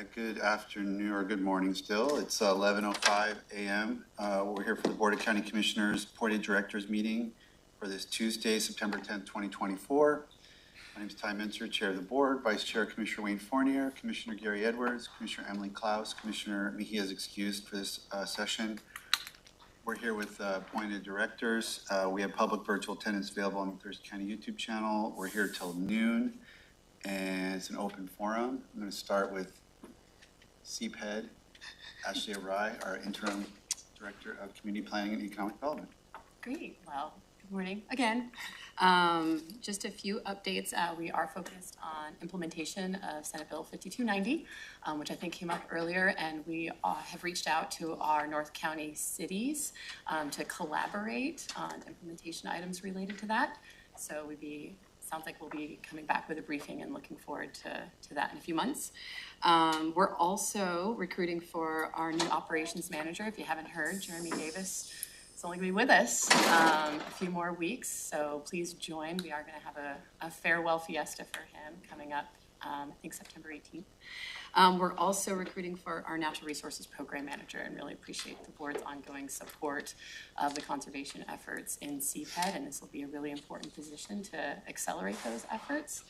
Good afternoon or good morning still. It's 11:05 a.m. We're here for the Board of County Commissioners Appointed Directors meeting for this Tuesday, September 10th, 2024. My name is Ty Mincer, Chair of the Board, Vice Chair Commissioner Wayne Fournier, Commissioner Gary Edwards, Commissioner Emily Klaus, Commissioner Mejia is excused for this session. We're here with appointed directors. We have public virtual attendance available on the Thurston County YouTube channel. We're here till noon, and it's an open forum. I'm going to start with CPED, Ashley Arai, our Interim Director of Community Planning and Economic Development. Great. Well, good morning again. Just a few updates. We are focused on implementation of Senate Bill 5290, which I think came up earlier, and we have reached out to our North County cities to collaborate on implementation items related to that. So sounds like we'll be coming back with a briefing and looking forward to that in a few months. We're also recruiting for our new operations manager. If you haven't heard, Jeremy Davis is only going to be with us a few more weeks, so please join. We are going to have a farewell fiesta for him coming up, I think September 18th. We're also recruiting for our natural resources program manager and really appreciate the board's ongoing support of the conservation efforts in CPED, and this will be a really important position to accelerate those efforts.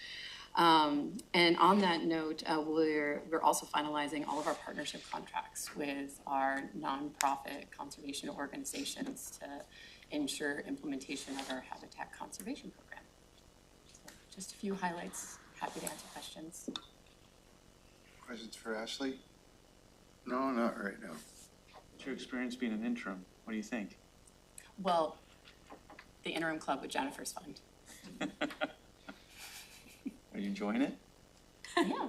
And on that note, we're also finalizing all of our partnership contracts with our nonprofit conservation organizations to ensure implementation of our habitat conservation program. So just a few highlights. Happy to answer questions. Questions for Ashley? No, not right now. What's your experience being an interim? What do you think? Well, the interim club with Jennifer's fun. Are you enjoying it? Yeah.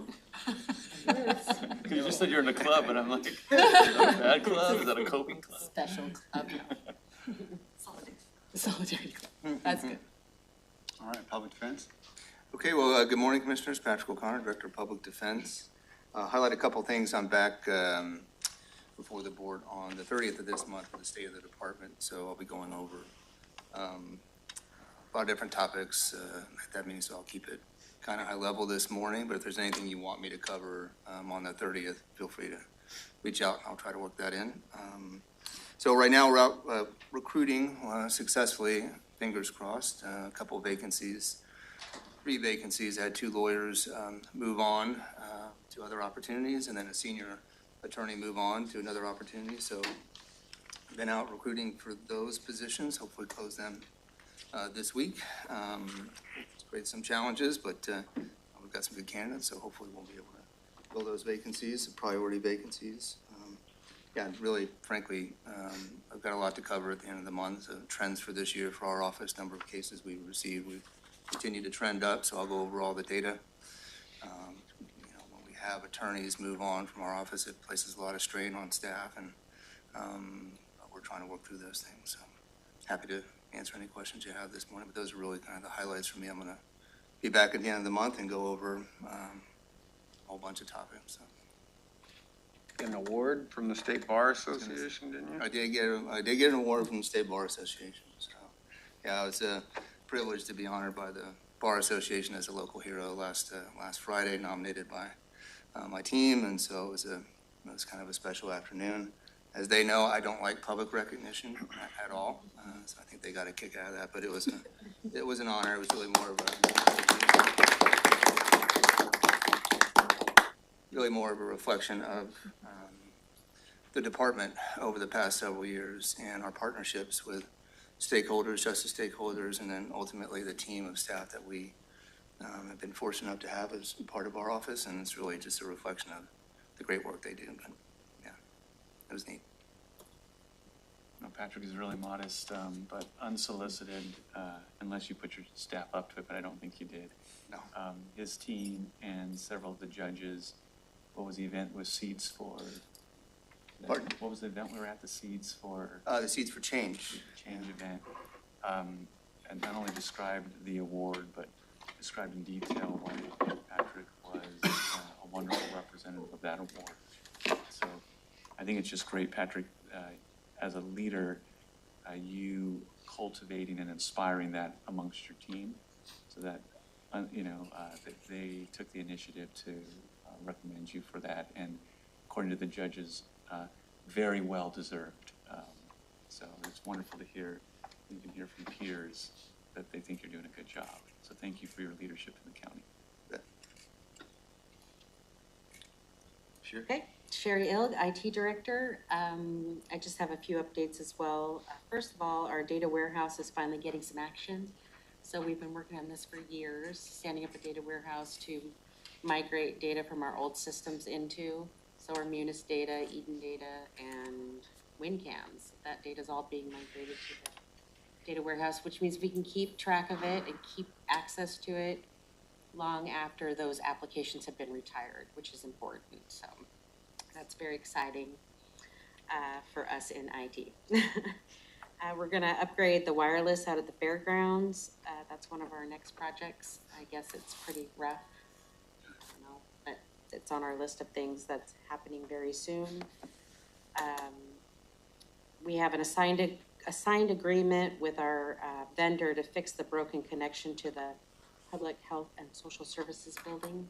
You just said you're in a club, and I'm like, is that a bad club? Is that a coping club? Special club. Solidarity club. That's good. All right, public defense. Okay, well, good morning, Commissioners. Patrick O'Connor, Director of Public Defense. Highlight a couple things. I'm back before the board on the 30th of this month for the state of the department, so I'll be going over a lot of different topics at that meeting, so I'll keep it kind of high level this morning, but if there's anything you want me to cover on the 30th, feel free to reach out and I'll try to work that in. So right now we're out recruiting successfully, fingers crossed, a couple of vacancies. 3 vacancies. I had 2 lawyers move on to other opportunities, and then a senior attorney move on to another opportunity. So I've been out recruiting for those positions, hopefully close them this week. It's created some challenges, but we've got some good candidates, so hopefully we'll be able to fill those vacancies, priority vacancies. Yeah, really, frankly, I've got a lot to cover at the end of the month. Trends for this year for our office, number of cases we've received. We've continue to trend up, so I'll go over all the data. When we have attorneys move on from our office, it places a lot of strain on staff, and we're trying to work through those things. So happy to answer any questions you have this morning, but those are really kind of the highlights for me. I'm going to be back at the end of the month and go over a whole bunch of topics. So. Get an award from the State Bar Association, didn't you? I did get an award from the State Bar Association. So yeah, it was a privilege to be honored by the Bar Association as a local hero last Friday, nominated by my team, and so it was kind of a special afternoon. As they know, I don't like public recognition at all, so I think they got a kick out of that. But it was an honor. It was really more of a reflection of the department over the past several years and our partnerships with stakeholders, justice stakeholders, and then ultimately the team of staff that we have been fortunate enough to have as part of our office, and it's really just a reflection of the great work they do. But yeah, it was neat. No, Patrick is really modest, but unsolicited, unless you put your staff up to it, but I don't think you did. No. His team and several of the judges, what was the event with Seeds for? Pardon? What was the event we were at? The Seeds for? The Seeds for Change. Change event. And not only described the award, but described in detail why Patrick was a wonderful representative of that award. So I think it's just great, Patrick, as a leader, you cultivating and inspiring that amongst your team, so that that they took the initiative to recommends you for that, and according to the judges, very well deserved. So it's wonderful to hear, you can hear from peers that they think you're doing a good job. So thank you for your leadership in the county. Sure. Okay, Sherry Ilg, IT Director. I just have a few updates as well. First of all, our data warehouse is finally getting some action. So we've been working on this for years, standing up a data warehouse to migrate data from our old systems into. So our Munis data, Eden data, and WinCams, that data is all being migrated to the data warehouse, which means we can keep track of it and keep access to it long after those applications have been retired, which is important. So that's very exciting for us in IT. We're gonna upgrade the wireless out at the fairgrounds. That's one of our next projects. I guess it's pretty rough. I don't know, but it's on our list of things that's happening very soon. We have an assigned agreement with our vendor to fix the broken connection to the Public Health and Social Services building.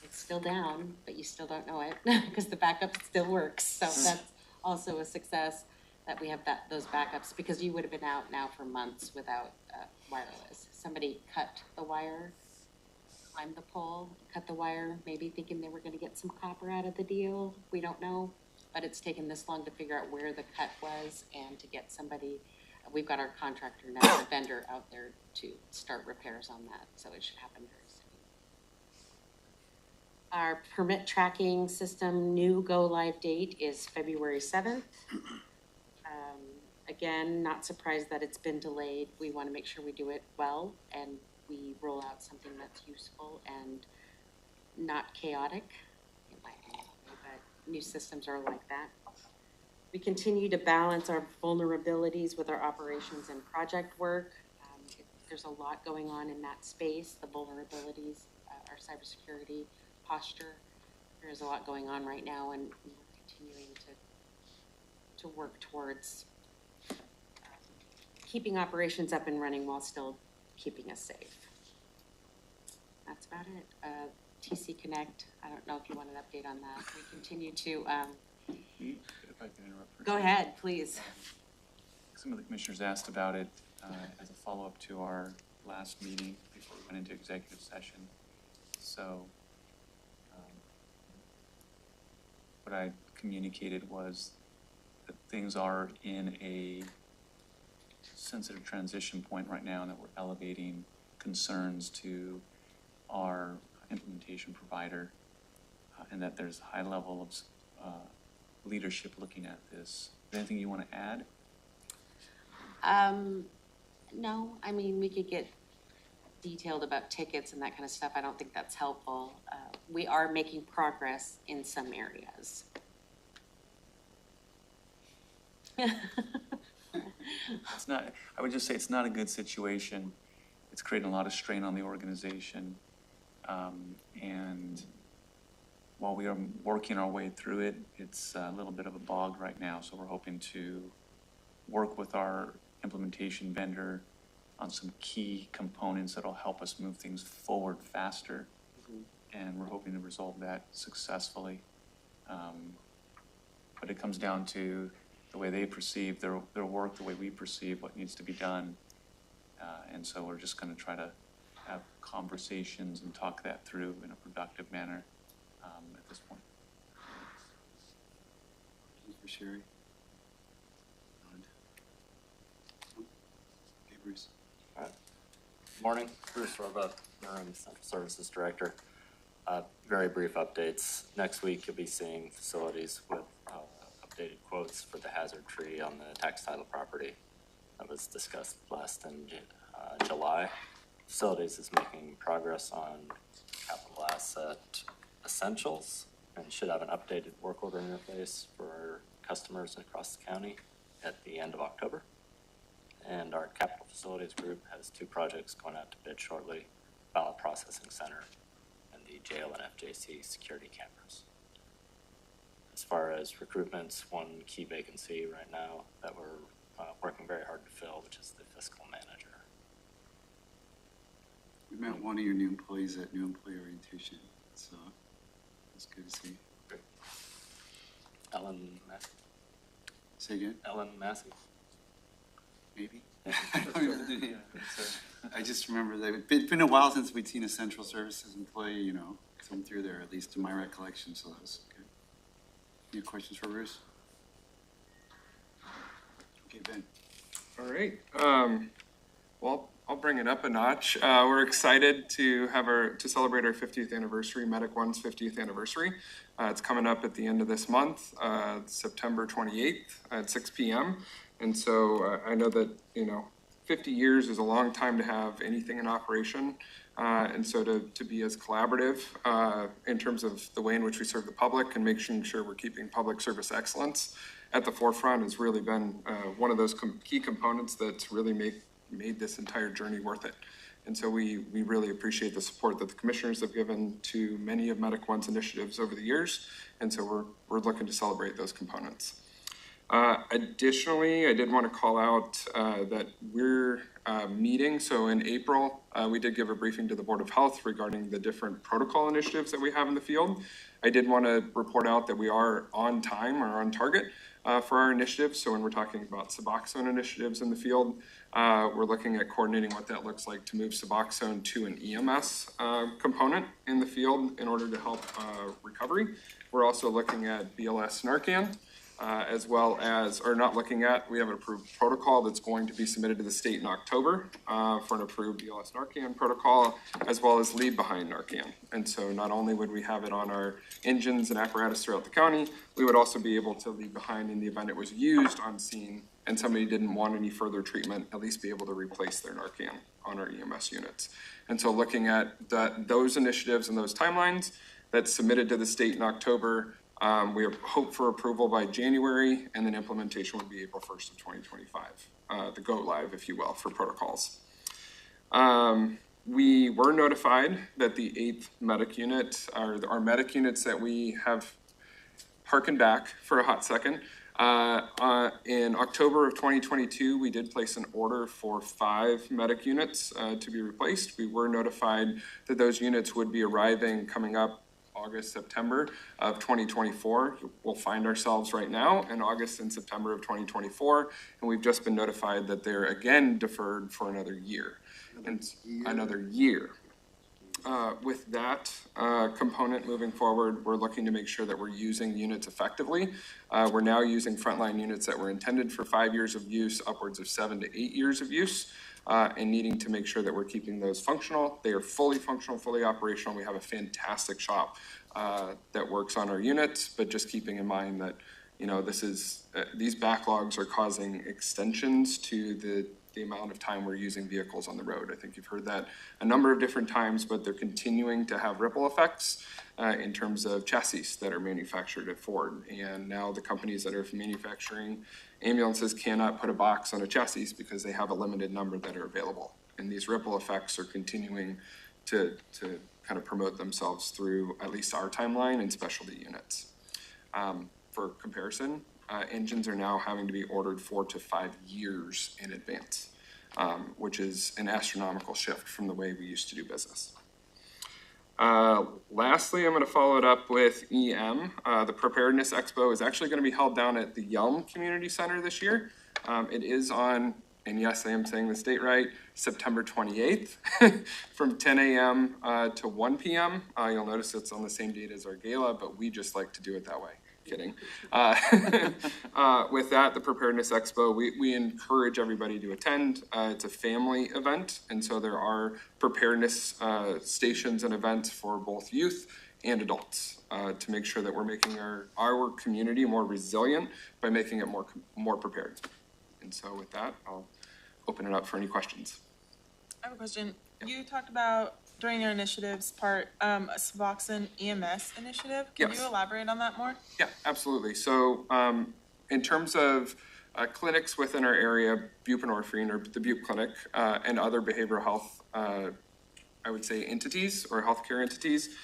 It's still down, but you still don't know it because the backup still works. So that's also a success that we have those backups, because you would have been out now for months without wireless. Somebody cut the wire, climbed the pole, cut the wire, maybe thinking they were going to get some copper out of the deal. We don't know, but it's taken this long to figure out where the cut was and to get somebody. We've got our contractor now, the vendor out there to start repairs on that, so it should happen very soon. Our permit tracking system new go live date is February 7th. Again, not surprised that it's been delayed. We want to make sure we do it well and we roll out something that's useful and not chaotic, in my opinion, but new systems are like that. We continue to balance our vulnerabilities with our operations and project work. There's a lot going on in that space, the vulnerabilities, our cybersecurity posture. There's a lot going on right now, and we're continuing to work towards keeping operations up and running while still keeping us safe. That's about it. TC Connect, I don't know if you want an update on that. We continue to, If I can interrupt for a go second. ahead, please. Some of the commissioners asked about it as a follow-up to our last meeting before we went into executive session. So what I communicated was that things are in a sensitive transition point right now, and that we're elevating concerns to our implementation provider, and that there's a high level of leadership looking at this. Is there anything you want to add? No, I mean, we could get detailed about tickets and that kind of stuff. I don't think that's helpful. We are making progress in some areas. It's not, I would just say it's not a good situation. It's creating a lot of strain on the organization. And while we are working our way through it, it's a little bit of a bog right now. So we're hoping to work with our implementation vendor on some key components that'll help us move things forward faster. And we're hoping to resolve that successfully. But it comes down to the way they perceive their work, the way we perceive what needs to be done. And so we're just going to try to have conversations and talk that through in a productive manner at this point. Thank you for Sherry. Okay, Bruce. All right. Morning, Bruce Roebuck, Interim Central Services Director. Very brief updates. Next week, you'll be seeing facilities with updated quotes for the hazard tree on the tax title property that was discussed last in July. Facilities is making progress on capital asset essentials and should have an updated work order interface for customers across the county at the end of October. And our capital facilities group has 2 projects going out to bid shortly: ballot processing center and the jail and FJC security cameras. As far as recruitments, one key vacancy right now that we're working very hard to fill, which is the fiscal manager. We met one of your new employees at new employee orientation, so It's good to see. Ellen Massey. Say again? Ellen Massey. Maybe? I don't even- yeah. I just remember that it's been a while since we'd seen a central services employee, come through there, at least in my recollection, so that was good. Any questions for Bruce? Okay, Ben. All right, well, I'll bring it up a notch. We're excited to celebrate our 50th anniversary, Medic One's 50th anniversary. It's coming up at the end of this month, September 28th at 6 p.m. And so I know that, 50 years is a long time to have anything in operation. And so to be as collaborative in terms of the way in which we serve the public and making sure we're keeping public service excellence at the forefront has really been one of those key components that's really made this entire journey worth it. And so we really appreciate the support that the commissioners have given to many of Medic One's initiatives over the years. And so we're looking to celebrate those components. Additionally, I did want to call out that we're meeting. So in April, we did give a briefing to the Board of Health regarding the different protocol initiatives that we have in the field. I did want to report out that we are on time or on target for our initiatives. So when we're talking about Suboxone initiatives in the field, we're looking at coordinating what that looks like to move Suboxone to an EMS component in the field in order to help recovery. We're also looking at BLS Narcan. As well as, or not looking at, we have an approved protocol that's going to be submitted to the state in October for an approved BLS Narcan protocol, as well as leave behind Narcan. And so not only would we have it on our engines and apparatus throughout the county, we would also be able to leave behind in the event it was used on scene and somebody didn't want any further treatment, at least be able to replace their Narcan on our EMS units. And so looking at those initiatives and those timelines that's submitted to the state in October, we hope for approval by January, and then implementation would be April 1st of 2025, the go live, if you will, for protocols. We were notified that the 8th medic unit, our medic units that we have harkened back for a hot second. In October of 2022, we did place an order for 5 medic units to be replaced. We were notified that those units would be arriving coming up August, September of 2024. We'll find ourselves right now in August and September of 2024, and we've just been notified that they're again deferred for another year. Another year. With that component moving forward, we're looking to make sure that we're using units effectively. We're now using frontline units that were intended for 5 years of use, upwards of 7 to 8 years of use. And needing to make sure that we're keeping those functional. They are fully functional, fully operational. We have a fantastic shop that works on our units, but just keeping in mind that, these backlogs are causing extensions to the amount of time we're using vehicles on the road. I think you've heard that a number of different times, but they're continuing to have ripple effects in terms of chassis that are manufactured at Ford. And now the companies that are manufacturing ambulances cannot put a box on a chassis because they have a limited number that are available. And these ripple effects are continuing to kind of promote themselves through at least our timeline and specialty units. For comparison, engines are now having to be ordered 4 to 5 years in advance, which is an astronomical shift from the way we used to do business. Lastly, I'm going to follow it up with EM. The Preparedness Expo is actually going to be held down at the Yelm Community Center this year. It is on, and yes, I am saying this date right, September 28th from 10 a.m. To 1 p.m. You'll notice it's on the same date as our gala, but we just like to do it that way. Kidding. With that, the Preparedness Expo, we encourage everybody to attend. It's a family event, and so there are preparedness stations and events for both youth and adults to make sure that we're making our community more resilient by making it more prepared. And so with that, I'll open it up for any questions. I have a question. You talked about during your initiatives part, a Suboxone EMS initiative. Can Yes. you elaborate on that more? Yeah, absolutely. So in terms of clinics within our area, buprenorphine or the Bupe Clinic and other behavioral health, I would say entities or healthcare entities,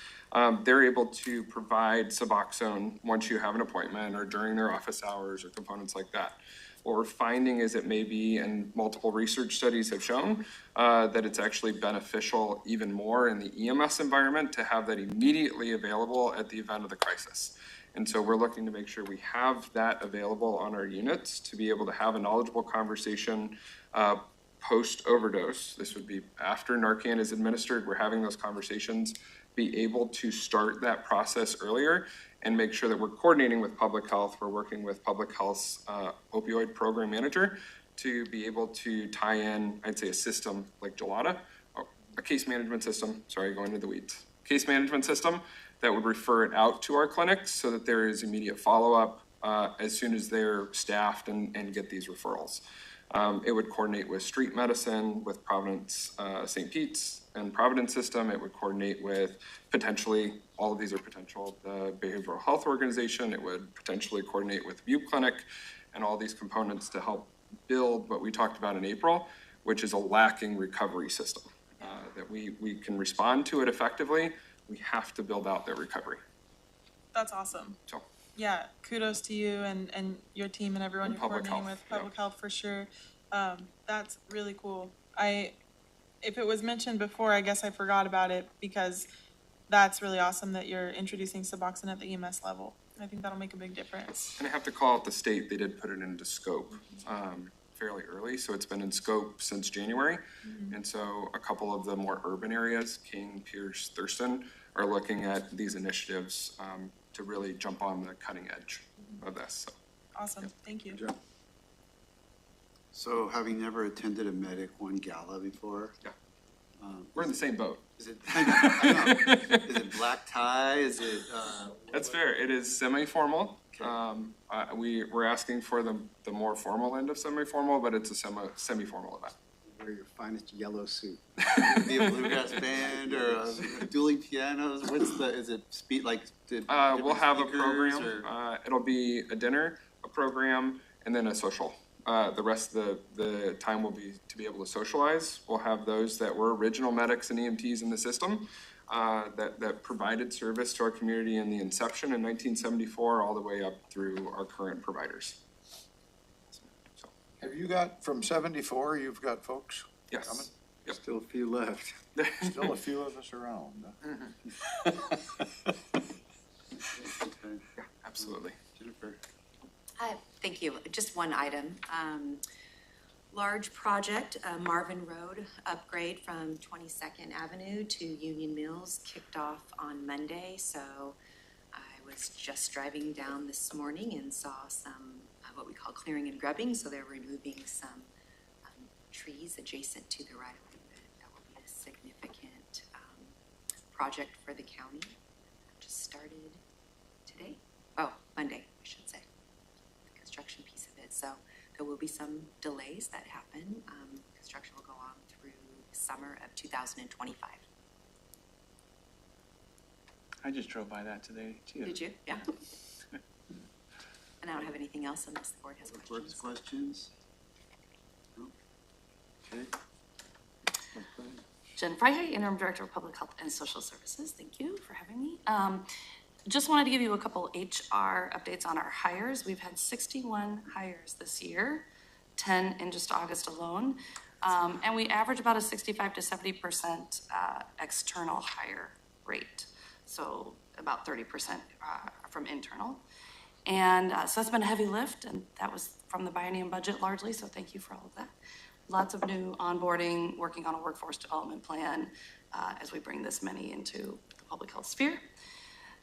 they're able to provide Suboxone once you have an appointment or during their office hours or components like that. What we're finding is it may be, and multiple research studies have shown, that it's actually beneficial even more in the EMS environment to have that immediately available at the event of the crisis. And so we're looking to make sure we have that available on our units to be able to have a knowledgeable conversation post-overdose. This would be after Narcan is administered. We're having those conversations, be able to start that process earlier and make sure that we're coordinating with public health. We're working with public health's opioid program manager to be able to tie in, I'd say, a system like Gelada, a case management system, sorry, going into the weeds, case management system that would refer it out to our clinics so that there is immediate follow-up as soon as they're staffed and get these referrals. It would coordinate with street medicine, with Providence, St. Pete's and Providence system. It would coordinate with potentially, all of these are potential, the Behavioral Health Organization. It would potentially coordinate with View Clinic and all these components to help build what we talked about in April, which is a lacking recovery system. That we can respond to it effectively. We have to build out their recovery. That's awesome. So. Yeah, kudos to you and your team and everyone you're coordinating with, public health for sure. That's really cool. If it was mentioned before, I guess I forgot about it because that's really awesome that you're introducing Suboxone at the EMS level. I think that'll make a big difference. And I have to call out the state, they did put it into scope fairly early, so it's been in scope since January. And so a couple of the more urban areas, King, Pierce, Thurston, are looking at these initiatives to really jump on the cutting edge of this. So. Awesome, thank you. So having never attended a Medic One gala before? Yeah. We're in the same boat. Is it, I know. Is it black tie? Is it? That's fair. It is semi-formal. Okay. We're asking for the more formal end of semi-formal, but it's a semi-formal event. Wear your finest yellow suit. Be a bluegrass band or dueling pianos. Is it speed like? We'll have a speakers, program. It'll be a dinner, a program, and then a social. The rest of the time will be to be able to socialize. We'll have those that were original medics and EMTs in the system that provided service to our community in the inception in 1974 all the way up through our current providers. So, Have you got, from 74, you've got folks yes. coming? Yep. Still a few left. Still a few of us around. Yeah, absolutely. Jennifer. Thank you. Just one item. Large project, Marvin Road upgrade from 22nd Avenue to Union Mills kicked off on Monday. So I was just driving down this morning and saw some what we call clearing and grubbing. So they're removing some trees adjacent to the right-of-way. That will be a significant project for the county. Just started today. Oh, Monday, I should say. Construction piece of it. So there will be some delays that happen. Construction will go on through summer of 2025. I just drove by that today too. Did you? Yeah. And I don't have anything else unless the board has Works questions. questions? No? Okay. Jen Freiheit, Interim Director of Public Health and Social Services. Thank you for having me. Just wanted to give you a couple HR updates on our hires. We've had 61 hires this year, 10 in just August alone. And we average about a 65 to 70% external hire rate. So about 30% from internal. And so that's been a heavy lift, and that was from the biennium budget largely, so thank you for all of that. Lots of new onboarding, working on a workforce development plan as we bring this many into the public health sphere.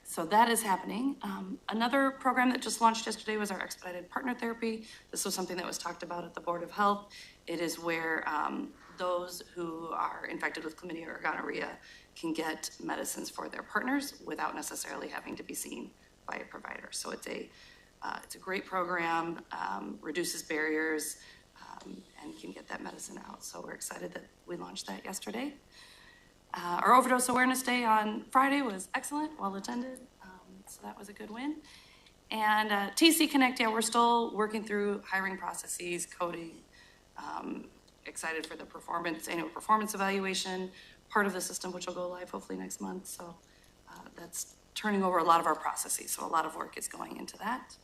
So that is happening. Another program that just launched yesterday was our expedited partner therapy. This was something that was talked about at the Board of Health. It is where those who are infected with chlamydia or gonorrhea can get medicines for their partners without necessarily having to be seen by a provider. So it's a great program, reduces barriers, and can get that medicine out. So we're excited that we launched that yesterday. Our Overdose Awareness Day on Friday was excellent, well attended, so that was a good win. And TC Connect, yeah, we're still working through hiring processes, coding, excited for the annual performance evaluation, part of the system which will go live hopefully next month. So that's turning over a lot of our processes, so a lot of work is going into that.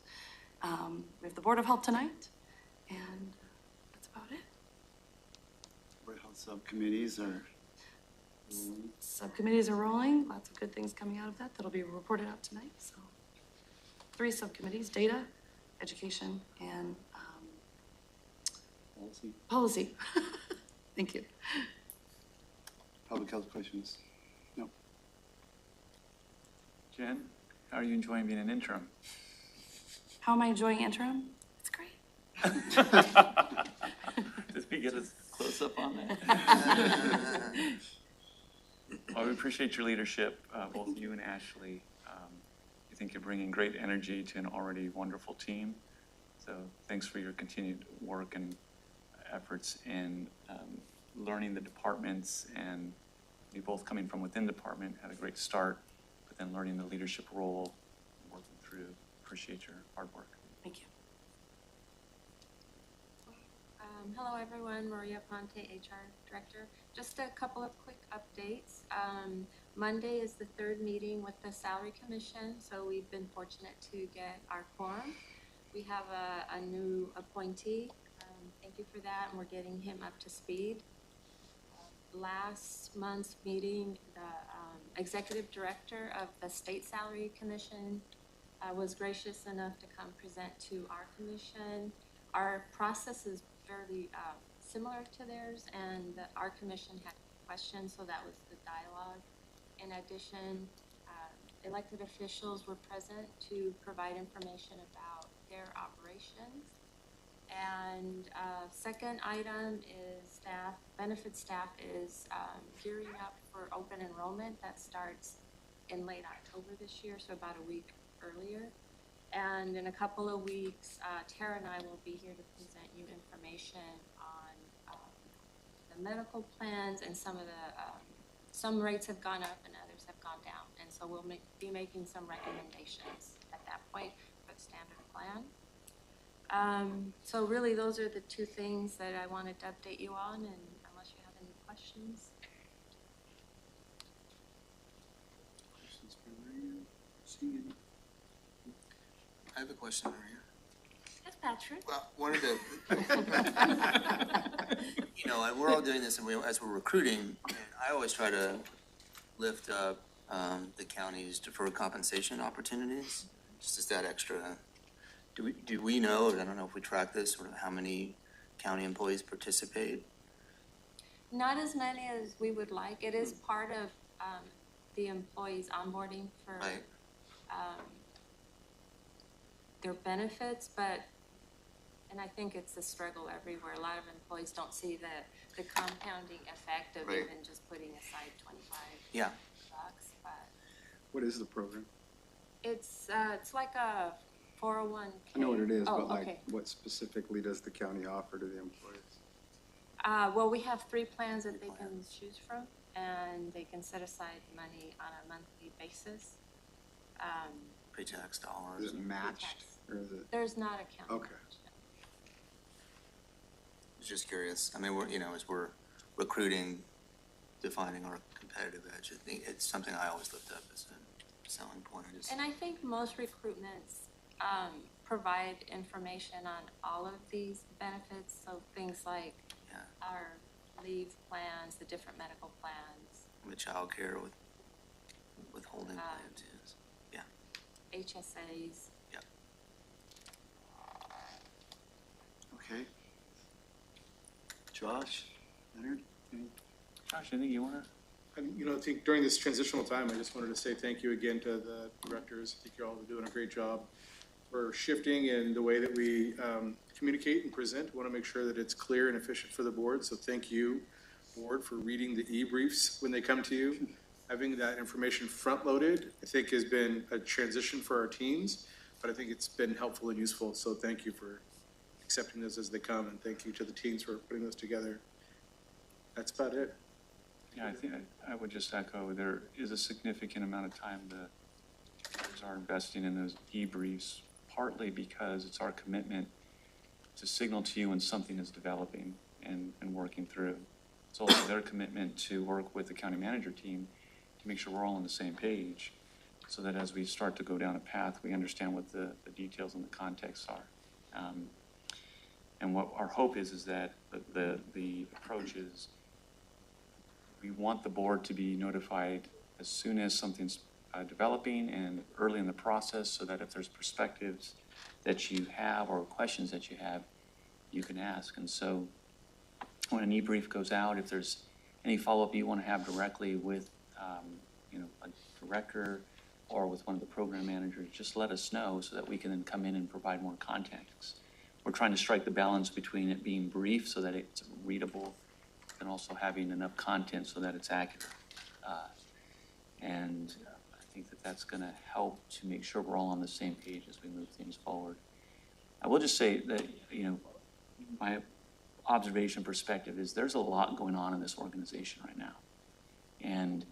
We have the Board of Health tonight, And that's about it. Board of Health subcommittees are, Subcommittees are rolling, lots of good things coming out of that, that'll be reported out tonight, so. 3 subcommittees, data, education, and, policy. Thank you. public health questions? No. Jen, how are you enjoying being an interim? How am I enjoying interim? It's great. Did we get a close-up on that? Well, we appreciate your leadership, both you and Ashley. I think you're bringing great energy to an already wonderful team. So thanks for your continued work and efforts in learning the departments, and you both coming from within the department had a great start, but then learning the leadership role and working through. Appreciate your hard work. Thank you. Hello, everyone. Maria Ponte, HR Director. Just a couple of quick updates. Monday is the 3rd meeting with the Salary Commission, so we've been fortunate to get our quorum. We have a new appointee. Thank you for that, and we're getting him up to speed. Last month's meeting, the Executive Director of the State Salary Commission was gracious enough to come present to our commission. Our process is fairly similar to theirs, and our commission had questions, so that was the dialogue. In addition, elected officials were present to provide information about their operations. And second item is benefit staff is gearing up for open enrollment that starts in late October this year, so about a week earlier. And in a couple of weeks, Tara and I will be here to present you information on the medical plans, and some of the, some rates have gone up and others have gone down. And so we'll be making some recommendations at that point for the standard plan. So really those are the 2 things that I wanted to update you on, and unless you have any questions. Questions for Maria? Seeing any? I have a question, Maria. Yes, Patrick. Well, one of the, we're all doing this, and as we're recruiting, and I always try to lift up the county's deferred compensation opportunities, just as that extra. Do we know, or I don't know if we track this, or how many county employees participate? Not as many as we would like. It is part of the employees onboarding for Right. their benefits, and I think it's a struggle everywhere. A lot of employees don't see the compounding effect of Right. even just putting aside $25. Yeah. But What is the program? it's like a 401k. I know what it is, Oh, but like, okay. what specifically does the county offer to the employees? Well, we have 3 plans that they can choose from, and they can set aside money on a monthly basis. Pre-tax dollars. Is it matched, or is it? There's not a county. Okay. I was just curious. I mean, as we're recruiting, defining our competitive edge, I think it's something I always lift up as a selling point. And I think most recruitments provide information on all of these benefits, so things like our leave plans, the different medical plans. The child care with withholding plans, yes. Yeah. HSAs. Yeah. Okay. Josh, Leonard, any? Josh, anything you want to? I think during this transitional time, I just wanted to say thank you again to the directors. I think you're all doing a great job. We're shifting in the way that we communicate and present. We want to make sure that it's clear and efficient for the board. So thank you, board, for reading the e-briefs when they come to you. Having that information front-loaded, I think, has been a transition for our teams, but I think it's been helpful and useful. So thank you for accepting those as they come, and thank you to the teams for putting those together. That's about it. Yeah, I think I would just echo, there is a significant amount of time the directors are investing in those debriefs, partly because it's our commitment to signal to you when something is developing and working through. It's also their commitment to work with the county manager team to make sure we're all on the same page, so that as we start to go down a path, we understand what the details and the context are. And what our hope is that the approach is, we want the board to be notified as soon as something's developing and early in the process, so that if there's perspectives that you have or questions that you have, you can ask. And so when an e-brief goes out, if there's any follow-up you want to have directly with, a director or with one of the program managers, just let us know so that we can then come in and provide more context. We're trying to strike the balance between it being brief so that it's readable and also having enough content so that it's accurate. And I think that that's going to help to make sure we're all on the same page as we move things forward. I will just say that, my observation perspective is there's a lot going on in this organization right now. And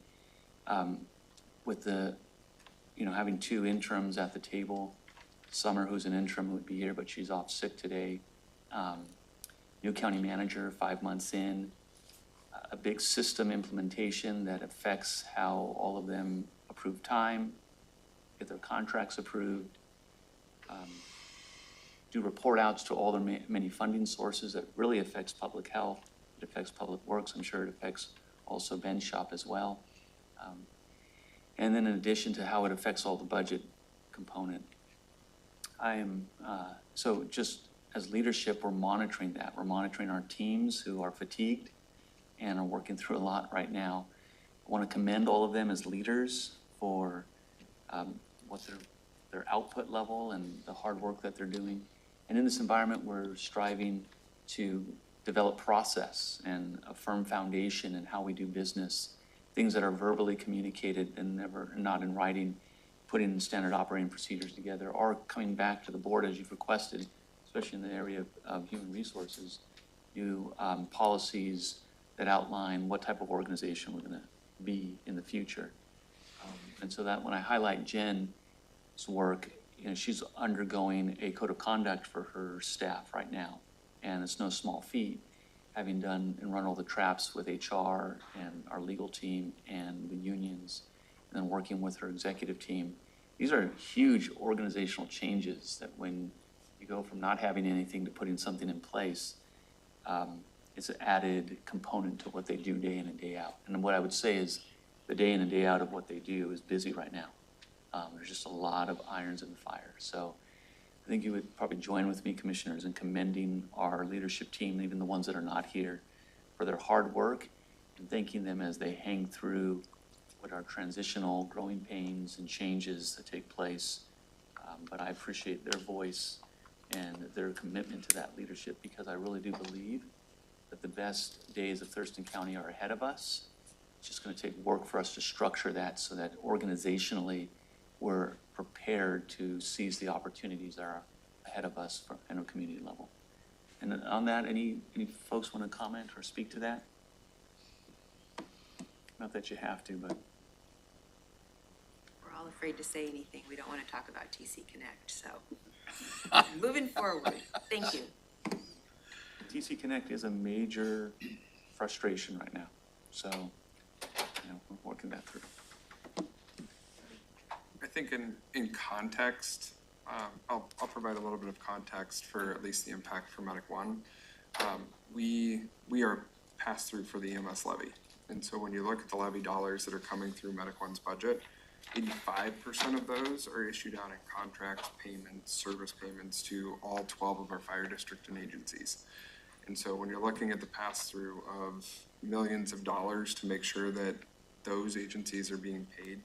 with the, having two interims at the table, Summer, who's an interim, would be here, but she's off sick today. New county manager, 5 months in, a big system implementation that affects how all of them approve time, get their contracts approved, do report outs to all their many funding sources. That really affects public health. It affects public works. I'm sure it affects also Ben's shop as well. And then in addition to how it affects all the budget component, so just as leadership, we're monitoring that. We're monitoring our teams who are fatigued and are working through a lot right now. I want to commend all of them as leaders for what their output level and the hard work that they're doing. And in this environment, we're striving to develop process and a firm foundation in how we do business, things that are verbally communicated and not in writing, putting standard operating procedures together, or coming back to the board as you've requested, especially in the area of human resources, new policies that outline what type of organization we're going to be in the future. And so that when I highlight Jen's work, she's undergoing a code of conduct for her staff right now. And it's no small feat, having done and run all the traps with HR and our legal team and the unions, and then working with her executive team. These are huge organizational changes that when you go from not having anything to putting something in place, it's an added component to what they do day in and day out. And what I would say is the day in and day out of what they do is busy right now. There's just a lot of irons in the fire. So I think you would probably join with me, commissioners, in commending our leadership team, even the ones that are not here, for their hard work, and thanking them as they hang through what are transitional growing pains and changes that take place. But I appreciate their voice and their commitment to that leadership, because I really do believe that the best days of Thurston County are ahead of us. It's just going to take work for us to structure that so that organizationally we're prepared to seize the opportunities that are ahead of us at a community level. And on that, any folks want to comment or speak to that? Not that you have to, but. We're all afraid to say anything. We don't want to talk about TC Connect, so moving forward. Thank you. TC Connect is a major frustration right now. So, we're working that through. I think in context, I'll provide a little bit of context for at least the impact for Medic One. We are passed through for the EMS levy. And so when you look at the levy dollars that are coming through Medic One's budget, 85% of those are issued out in contracts, payments, service payments to all 12 of our fire district and agencies. And so when you're looking at the pass-through of millions of dollars to make sure that those agencies are being paid,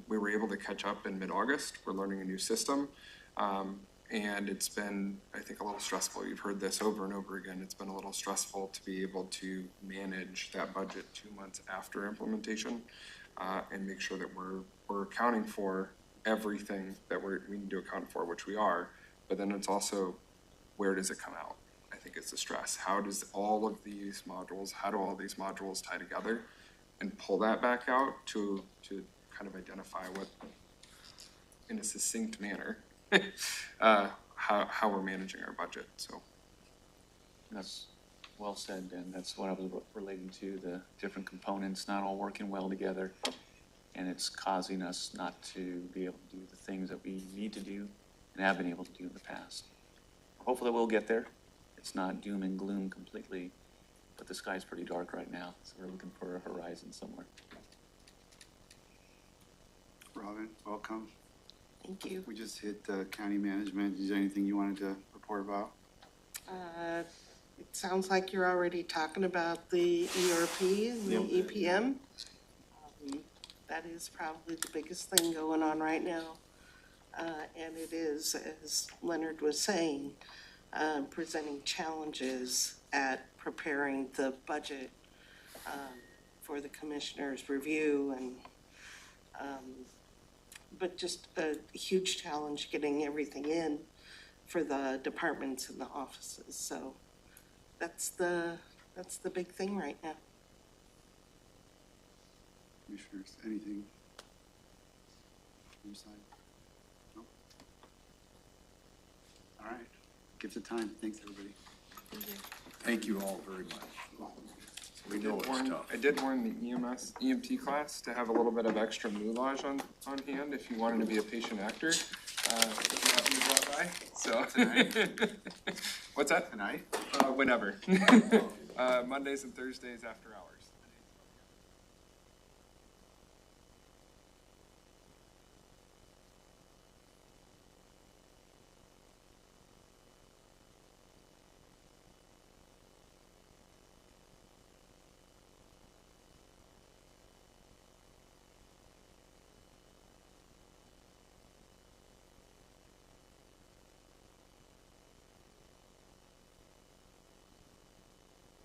we were able to catch up in mid-August. We're learning a new system. And it's been, I think, a little stressful. You've heard this over and over again. It's been a little stressful to be able to manage that budget 2 months after implementation and make sure that we're accounting for everything that we need to account for, which we are. But then it's also, where does it come out? I think it's the stress. How do all these modules tie together, and pull that back out to kind of identify what, in a succinct manner, how we're managing our budget. So that's well said, and that's what I was relating to, the different components not all working well together, and it's causing us not to be able to do the things that we need to do and have been able to do in the past. Hopefully we'll get there. it's not doom and gloom completely, but the sky's pretty dark right now, so we're looking for a horizon somewhere. Robin, welcome. Thank you. We just hit county management. Is there anything you wanted to report about? It sounds like you're already talking about the ERP and the EPM. That is probably the biggest thing going on right now. And it is, as Leonard was saying, presenting challenges at preparing the budget for the commissioner's review and but just a huge challenge getting everything in for the departments and the offices. So that's the big thing right now. Commissioners, anything from your side? No? All right, give the time. Thanks, everybody. Thank you all very much. We know it's tough. I did warn the EMT class to have a little bit of extra moulage on hand if you wanted to be a patient actor. If you happen to drop by, so. Tonight? What's that? Tonight? Whenever. Mondays and Thursdays after hours.